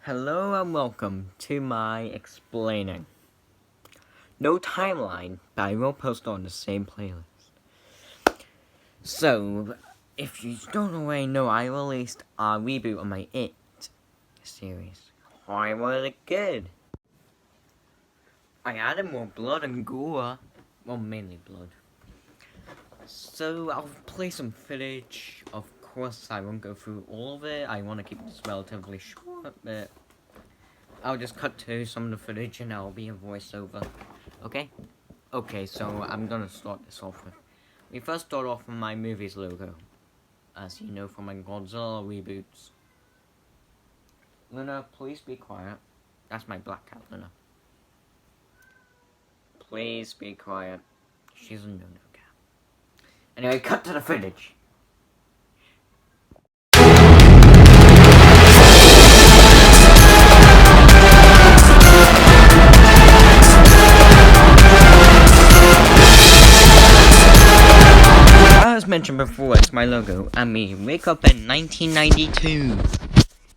Hello and welcome to my explaining. No timeline, but I will post on the same playlist. So, if you don't already know, I released a reboot on my It series. Why was it good? I added more blood and gore. Well, mainly blood. So, I'll play some footage. Of course, I won't go through all of it. I want to keep this relatively short, but I'll just cut to some of the footage and I'll be a voiceover. Okay? Okay, so I'm gonna start this off with. We first start off with my movie's logo. As you know from my Godzilla reboots. Luna, please be quiet. That's my black cat, Luna. Please be quiet. She's a no-no cat. Anyway, cut to the footage. As mentioned before, it's my logo and me. Wake up in 1992.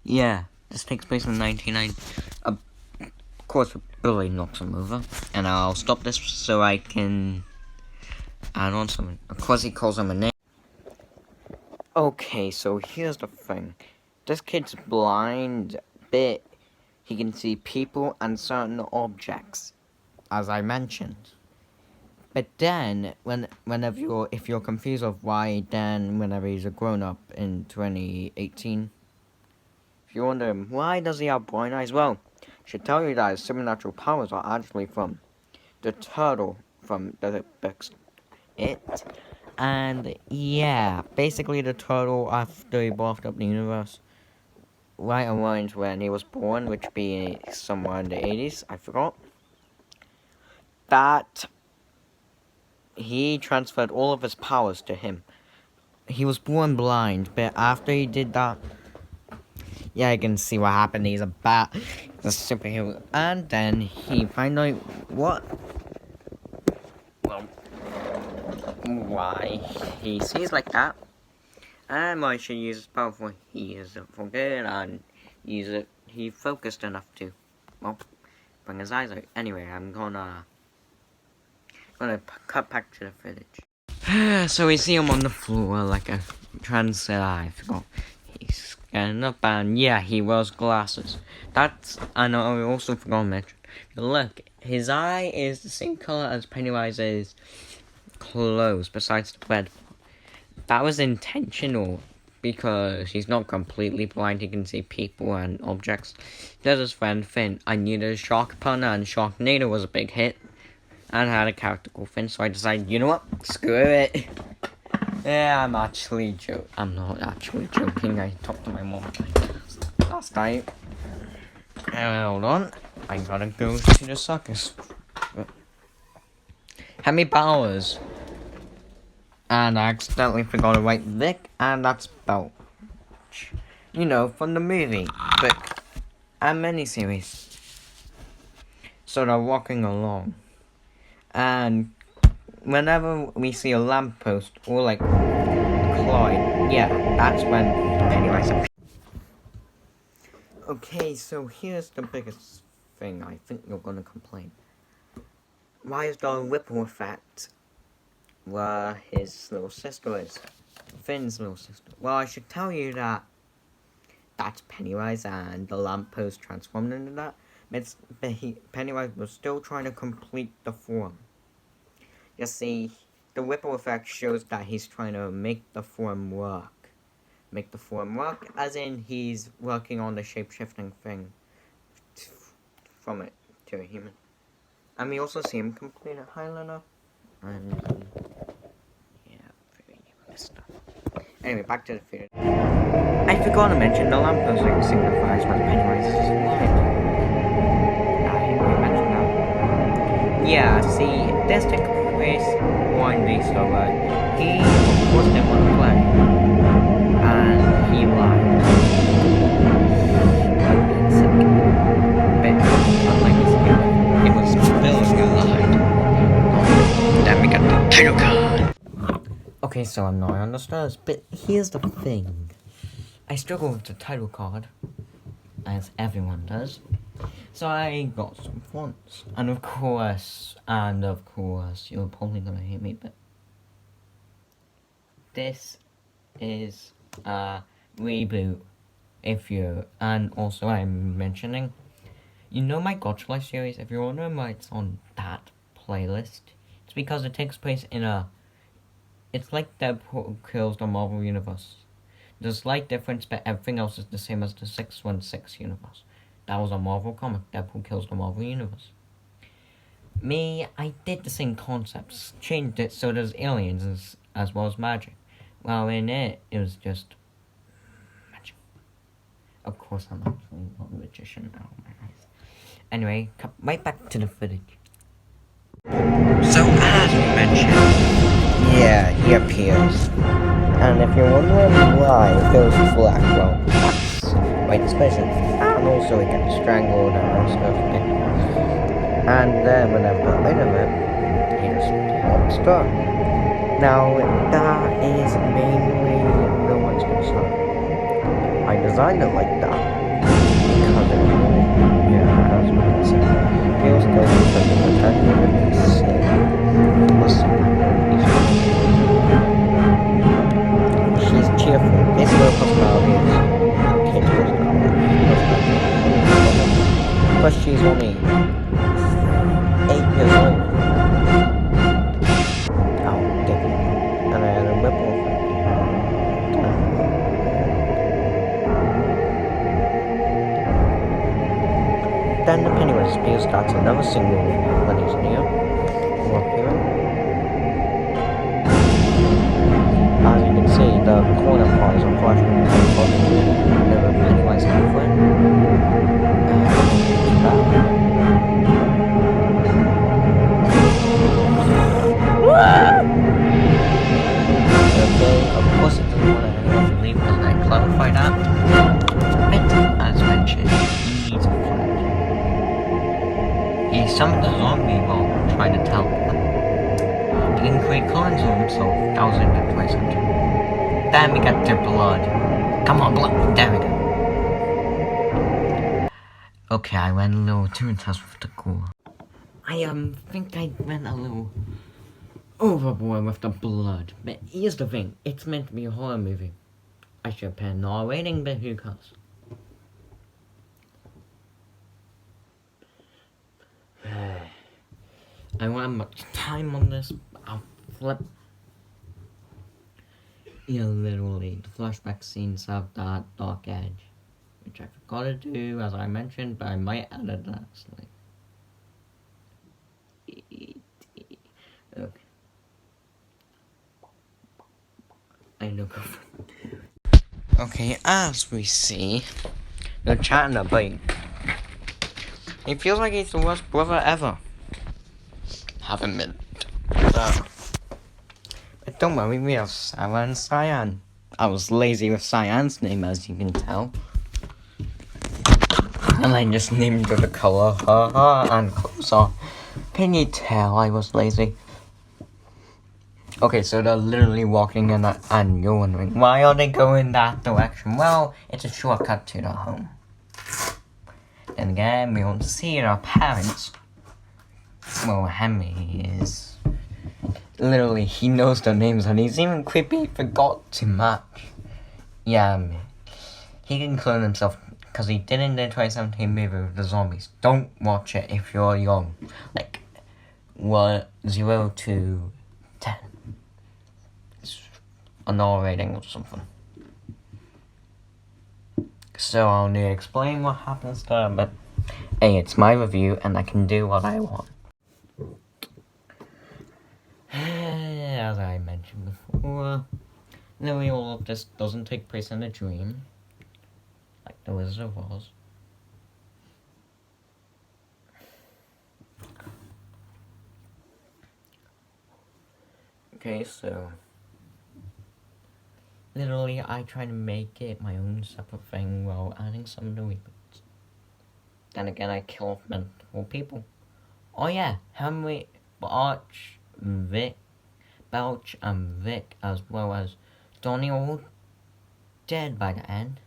Yeah, this takes place in 1990. Of course, Billy knocks him over, and I'll stop this so I can add on something. Of course, he calls him a name. Okay, so here's the thing. This kid's blind, but he can see people and certain objects, as I mentioned. But then, if you're confused of why Dan, whenever he's a grown-up in 2018, if you're wondering, why does he have blind eyes? Well, I should tell you that his supernatural powers are actually from the turtle from the book It. And, yeah, basically the turtle, after he blocked up the universe, right around when he was born, which be somewhere in the 80s, I forgot, that he transferred all of his powers to him. He was born blind, but after he did that, yeah, you can see what happened. He's a bat, a superhero, and then he found out what, well, why he sees like that, and why he should use his power for. He used it for good, and he focused enough to, well, bring his eyes out. Anyway, I'm gonna cut back to the footage. So we see him on the floor like a I forgot. He's getting up and yeah, he wears glasses. I know I also forgot to mention. Look, his eye is the same color as Pennywise's clothes, besides the red. That was intentional because he's not completely blind. He can see people and objects. There's his friend Finn. I needed a shark partner, and Sharknado was a big hit. And had a character called Finn, so I decided, you know what? Screw it. Yeah, I'm not actually joking. I talked to my mom last night. Hold on. I gotta go to the circus. Happy Bowers. And I accidentally forgot to write Vic, and that's Belch. You know, from the movie, Vic, and miniseries. So they're walking along. And whenever we see a lamppost or like Clyde, yeah, that's when Pennywise appears. Okay, so here's the biggest thing I think you're gonna complain. Why is there a ripple effect where his little sister is? Finn's little sister. Well, I should tell you that that's Pennywise and the lamppost transformed into that. Pennywise was still trying to complete the form. You see, the ripple effect shows that he's trying to make the form work. Make the form work, as in he's working on the shape-shifting thing from it to a human. And we also see him complete a Highlander. And yeah, very messed up. Anyway, back to the theater. I forgot to mention the lamppost signifies when Pennywise is alive. Yeah, see, this took place one day slower. He was in one play, and he lied. But unlike his guy, it was Bill who lied. Then we got the title card. Okay, so I'm not on the stairs, but here's the thing. I struggle with the title card. as everyone does. So I got some fonts, and of course, you're probably gonna hate me, but this is a reboot. And also I'm mentioning, you know my Gotcha Life series, if you're wondering why it's on that playlist, it's because it takes place it's like Deadpool kills the Marvel Universe. There's a slight difference, but everything else is the same as the 616 universe. That was a Marvel comic, Deadpool kills the Marvel Universe. Me, I did the same concepts, changed it so there's aliens as well as magic. Well, in it was just magic. Of course, I'm actually not a magician now. Anyway, right back to the footage. So, as we mentioned, yeah, he appears. And if you're wondering why it goes black, well, that's right special. And also he gets strangled and all stuff. And then whenever got rid of it, he just pops up. Now, that is mainly no one's concern. I designed it like that because it was really, yeah, as we can see, feels good because of the tender release. She's cheerful. This little personality is a kid's personality. But she's only 8 years old. I'll give you one. And I had a ripple effect. Then the Pennywise Spear starts another single when he's near. Walk here. As you can see, the corner part is a flashback to the Pennywise girlfriend. Okay, of course it doesn't want anyone to leave because I clarified that. But, as mentioned, he needs a friend. He summoned a zombie while trying to tell him. He can create clones of himself, 1,000 and 2,000. Then we get the blood. Come on, blood. There we go. Okay, I went a little too intense with the gore. I think I went a little overboard with the blood. But here's the thing, it's meant to be a horror movie. I should pay an R rating, but who cares? I won't have much time on this. I'll flip. Yeah, literally, the flashback scenes have that dark edge, which I forgot to do, as I mentioned, but I might edit that slightly. Okay. I know. Okay, as we see, they're chatting about. He feels like he's the worst brother ever. Haven't been. But don't worry, we have Sarah and Cyan. I was lazy with Cyan's name, as you can tell. And I just named her the colour, and closer. Can you tell I was lazy? Okay, so they're literally walking in that, and you're wondering, why are they going that direction? Well, it's a shortcut to their home. Then again, we don't see our parents. Well, Henry is... Literally, he knows their names, and he's even creepy, forgot to match. Yeah, he can clone himself, because he did in the 2017 movie with the zombies. Don't watch it if you're young. Like, 0 to 10. It's an R rating or something. So I'll need to explain what happens there, but hey, it's my review, and I can do what I want. As I mentioned before, nearly all of this doesn't take place in a dream, like the Wizard of Oz. Okay, so literally I try to make it my own separate thing while adding some of the reboots. Then again, I kill off multiple people. Oh yeah, Henry, Arch, Belch, and Vic, as well as Donnie, all dead by the end.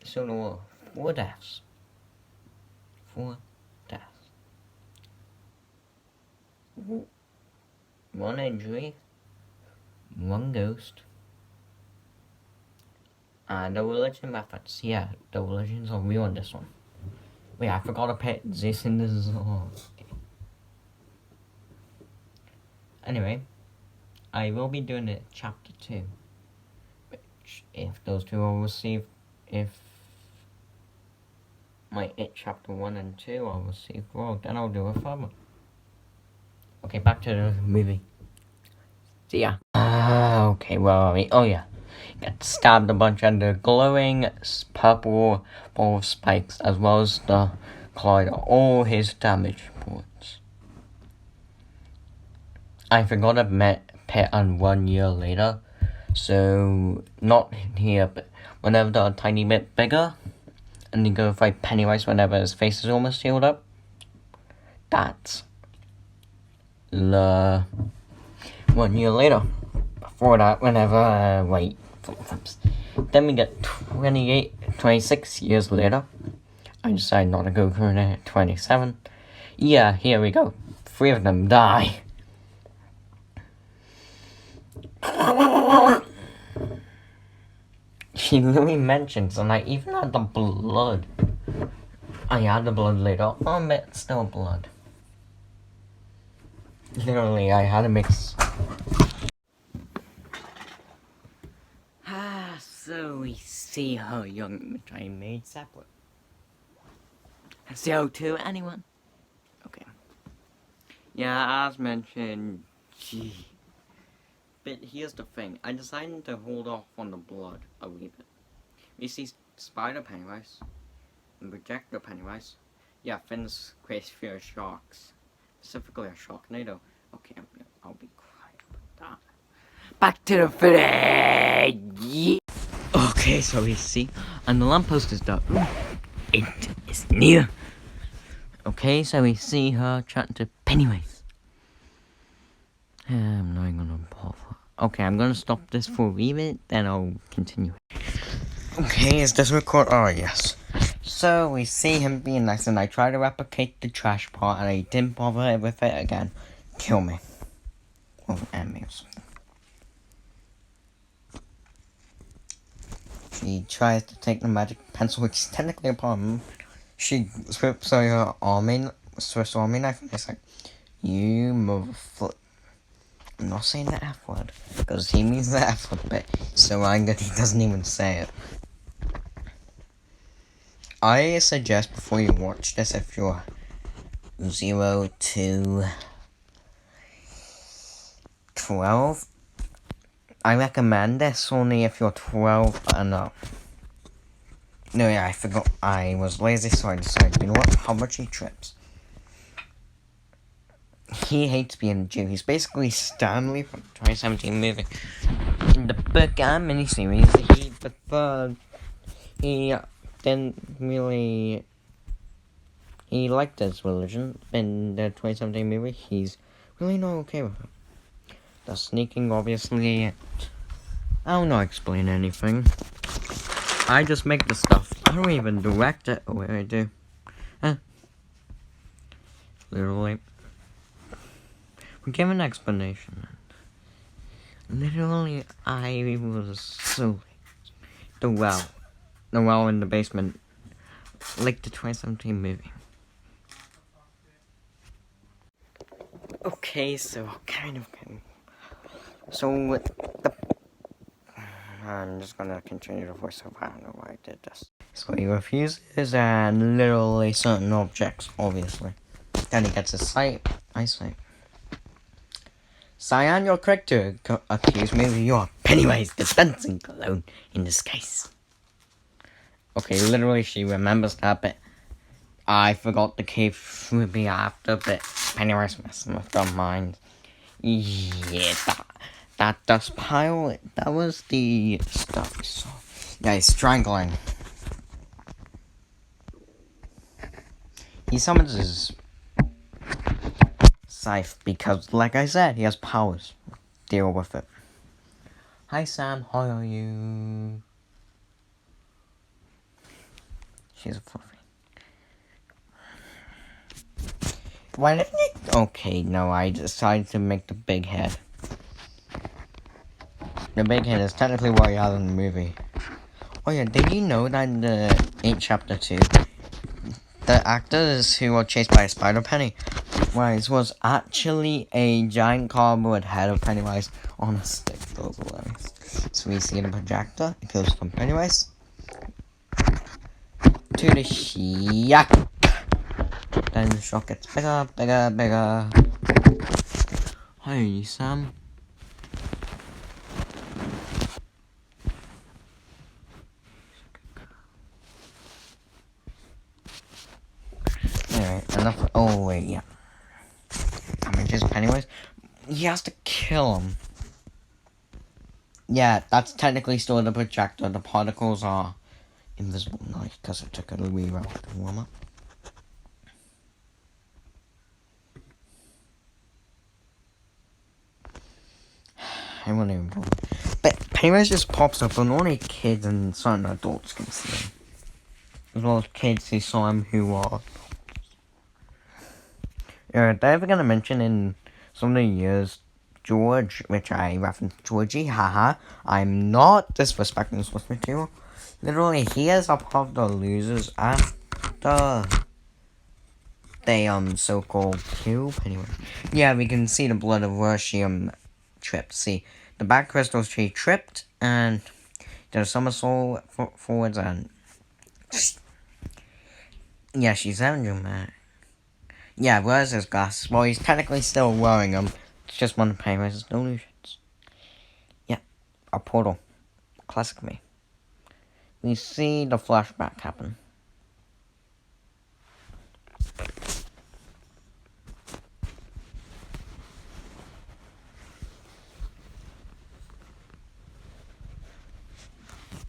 So there were 4 deaths. 4 deaths. 1 injury. 1 ghost. And the religion methods. Yeah, the religions are real in this one. Wait, I forgot to put this in this song. Anyway, I will be doing it chapter 2. Which, if those two are received, if my It chapter 1 and 2 are received well, then I'll do a further. Okay, back to the movie. See ya. Okay, where are we? Oh yeah. Got stabbed a bunch under glowing purple ball of spikes, as well as the collider. All his damage points. I forgot to pet on 1 year later, so not here, but whenever they're a tiny bit bigger, and you go fight Pennywise whenever his face is almost healed up. That's the 1 year later. Before that, whenever then we get 26 years later. I decided not to go for 27. Yeah, here we go. 3 of them die. She literally mentions, and I even had the blood. I had the blood later on, but it's still blood. Literally, I had to mix. So we see her young, which I made separate. CO2, anyone? Okay. Yeah, as mentioned, gee. But here's the thing, I decided to hold off on the blood a wee bit. We see Spider Pennywise, and Projector Pennywise. Yeah, Finn's greatest fear of sharks. Specifically a Sharknado. Okay, I'll be quiet about that. Back to the footage! Okay, so we see, and the lamppost is dark. It is near. Okay, so we see her chatting to Pennywise. I'm not gonna bother. Okay, I'm gonna stop this for a wee bit, then I'll continue. Okay, is this record? Oh, yes. So we see him being nice, and I try to replicate the trash part, and I didn't bother with it again. Kill me. Or enemy or something. She tries to take the magic pencil, which is technically a problem. She whips her Swiss Army knife, and it's like, you motherfucker. I'm not saying the F word, because he means the F word, but so angry he doesn't even say it. I suggest before you watch this, if you're 0 to 12, I recommend this only if you're 12 and up. No, yeah, I forgot. I was lazy, so I decided, you know what? How much he trips? He hates being a Jew. He's basically Stanley from the 2017 movie. In the book and miniseries, he didn't really. He liked his religion. In the 2017 movie, he's really not okay with it. The sneaking, obviously. I don't know explain anything. I just make the stuff. I don't even direct it. Oh, wait, I do. Literally. We give an explanation. Literally, I was so. The well in the basement. Like the 2017 movie. Okay, so kind of. So with the. I'm just gonna continue the voiceover. I don't know why I did this. So he refuses and literally certain objects, obviously. Then he gets his eyesight. Cyan, you're correct to accuse me of your Pennywise the dancing clown in disguise. Okay, literally she remembers that, but I forgot the cave would be after, but Pennywise messing with her mind. Yeah, that dust pile, that was the stuff we saw. Yeah, he's strangling. He summons his scythe because, like I said, he has powers. Deal with it. Hi Sam, how are you? She's a fluffy. Why didn't it? Okay, no, I decided to make the big head. The big head is technically what you have in the movie. Oh yeah, did you know that in Chapter 2, the actors who were chased by a spider Pennywise was actually a giant cardboard head of Pennywise on a stick. So we see the projector, it goes from Pennywise to the shock. Then the shock gets bigger, bigger, bigger. Hey, Sam. Anyway, enough. Oh, wait, yeah. Damages Pennywise. He has to kill him. Yeah, that's technically still the projector. The particles are invisible now because it took a wee while to warm up. I won't even bother. But Pennywise just pops up and only kids and certain adults can see him. As well as kids who saw him who are... They're ever going to mention in some of the years George, which I referenced Georgie, haha. I'm not disrespecting source material. Literally, he is a part of the losers after they so-called kill Pennywise. Yeah, we can see the blood of where she tripped. See, the back crystal she tripped and did a somersault forwards and yeah, she's having man. Yeah, where's his glasses? Well, he's technically still wearing them. It's just one of Pennywise's delusions. Yeah, a portal. Classic me. We see the flashback happen.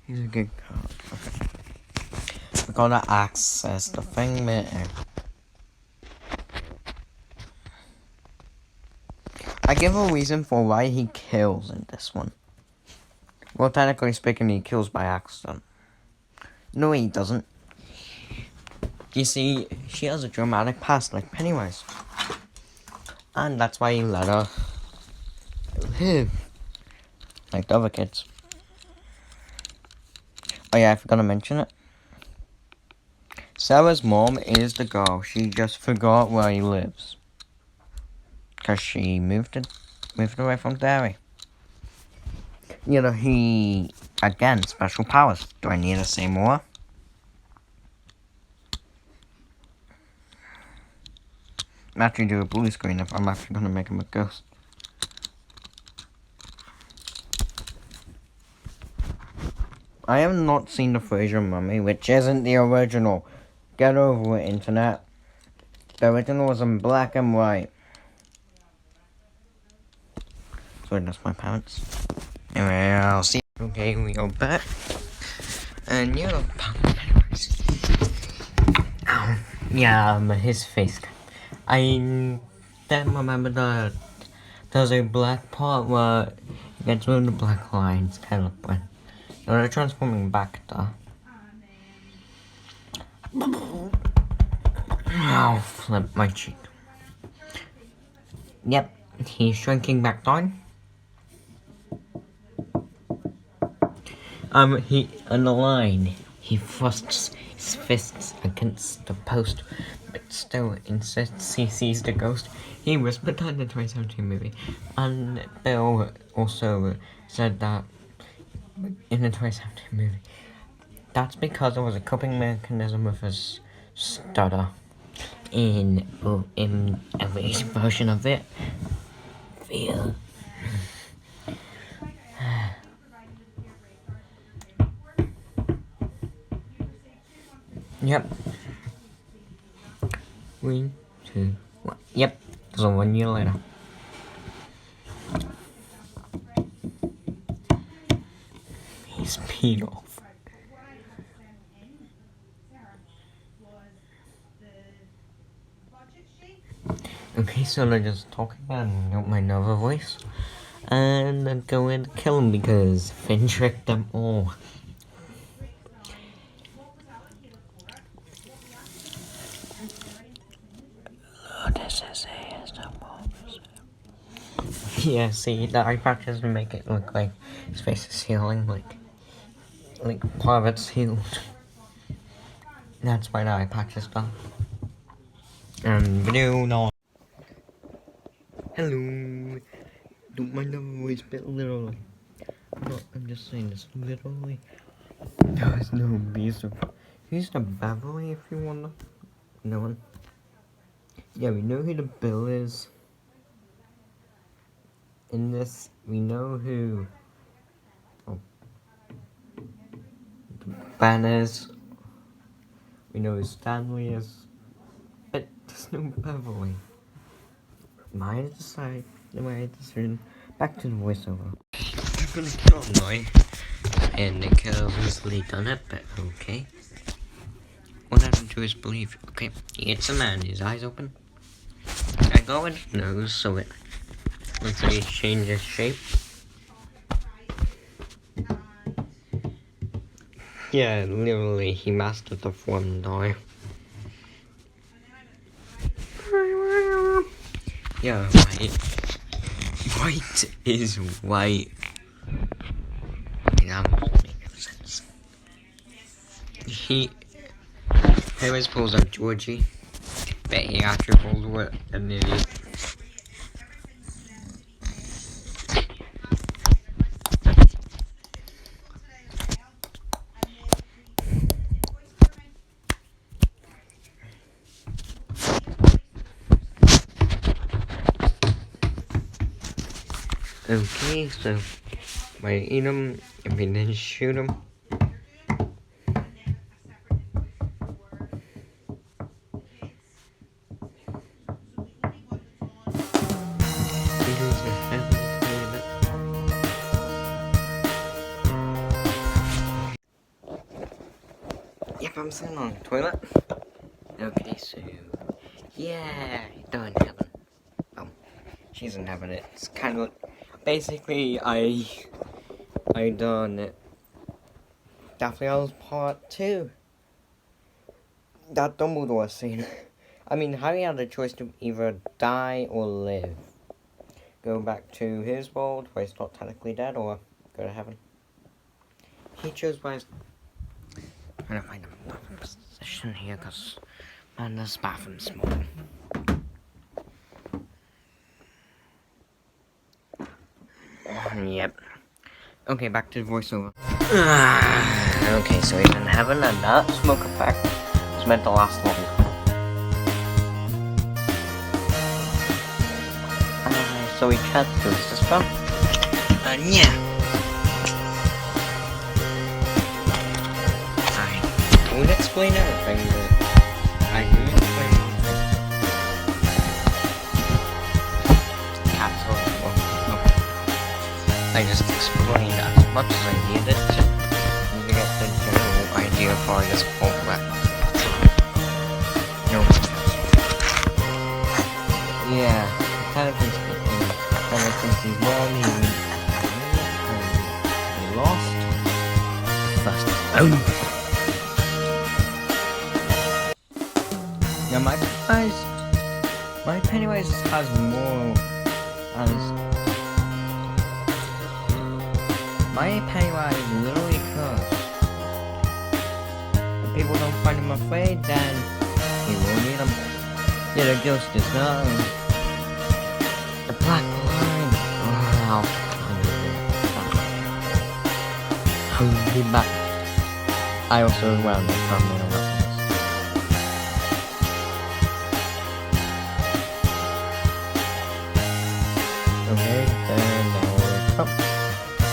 He's a good card. Okay. We gotta access the thing there. I give a reason for why he kills in this one. Well, technically speaking, he kills by accident. No, he doesn't. You see, she has a dramatic past like Pennywise. And that's why he let her live. Like the other kids. Oh yeah, I forgot to mention it. Sarah's mom is the girl. She just forgot where he lives. Because she moved away from Derry. You know, again, special powers. Do I need to say more? I'm actually do a blue screen if I'm actually going to make him a ghost. I have not seen the Fraser Mummy, which isn't the original. Get over it, internet. The original was in black and white. Sorry, that's my parents. Anyway, I'll see you. Okay, we go back. And you're yeah, his face. I then remember that there's a black part where it gets rid of the black lines, kind of when they're transforming back to. I'll flip my cheek. Yep, he's shrinking back down. He on the line. He thrusts his fists against the post, but still insists he sees the ghost. He whispered in the 2017 movie, and Bill also said that in the 2017 movie. That's because there was a coping mechanism with his stutter in every version of it. Feel. Yep. 3, 2, 1. Yep. So 1 year later. He's peed off. Okay, so they're just talking and got my Nova voice. And then go in to kill him because Finn tricked them all. says yeah, see, the eye patch doesn't make it look like his face is healing, like part of it's healed. That's why the eye patch is done. Video no. Hello. Don't mind the voice bit literally. No, I'm just saying this literally. There's no reason. He's the Beverly if you wanna know him. Yeah, we know who the Bill is. In this, we know who Ben is. We know who Stanley is. But there's no Beverly. My decision. Back to the voiceover. I'm gonna kill annoying. And Nick easily done it, but okay. What happened to his belief? Okay, it's a man, his eyes open. I go with his nose, so it looks like he changes shape. Yeah, literally, he mastered the form die. Yeah, white. White is white. That won't make sense. He always pulls out Georgie, but he actually pulls with an idiot. Okay, so if I eat him, if we didn't shoot him. Yep, I'm sitting on the toilet. Okay, so yeah, done heaven. Oh, she's in heaven. It's kind of basically I done it. Deathly Hallows Part 2. That Dumbledore scene. I mean, Harry had the choice to either die or live. Go back to his world, where he's not technically dead, or go to heaven. He chose by his... I'm trying to find a position here, because, man, this bathroom's small. Yep. Okay, back to the voiceover. Okay, so he's in heaven, and that smoke effect is meant to last long. So he chats to his sister, and yeah. I won't explain everything, but I do explain everything. Capital. Okay. I just explained as much as I needed to get the general idea for this whole web. No. Yeah, technically speaking, ever since he's won, he lost. First. Now my Pennywise has more my Pennywise literally cursed. If people don't find him afraid, then he won't eat them. Yeah, the ghost is not. The black line. Wow. I'll be back. I also wound the thumbnail reference. Okay, then now we come.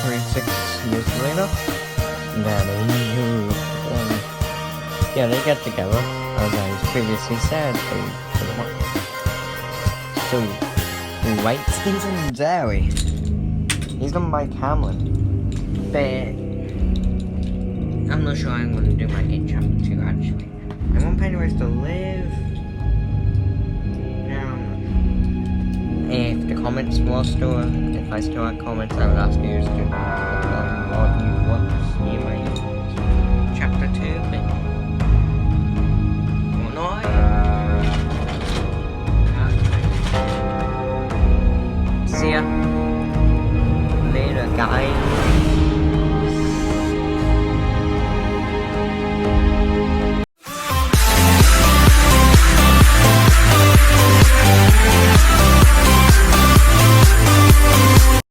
36 years later, yeah, they get together, as I previously said, so White Skins and Dairy, he's done by Cameron, but I'm not sure I'm going to do my game chapter 2 actually. I want Pennywise to live. If the comments were still, if I still had comments, I would ask you to what you want to see in my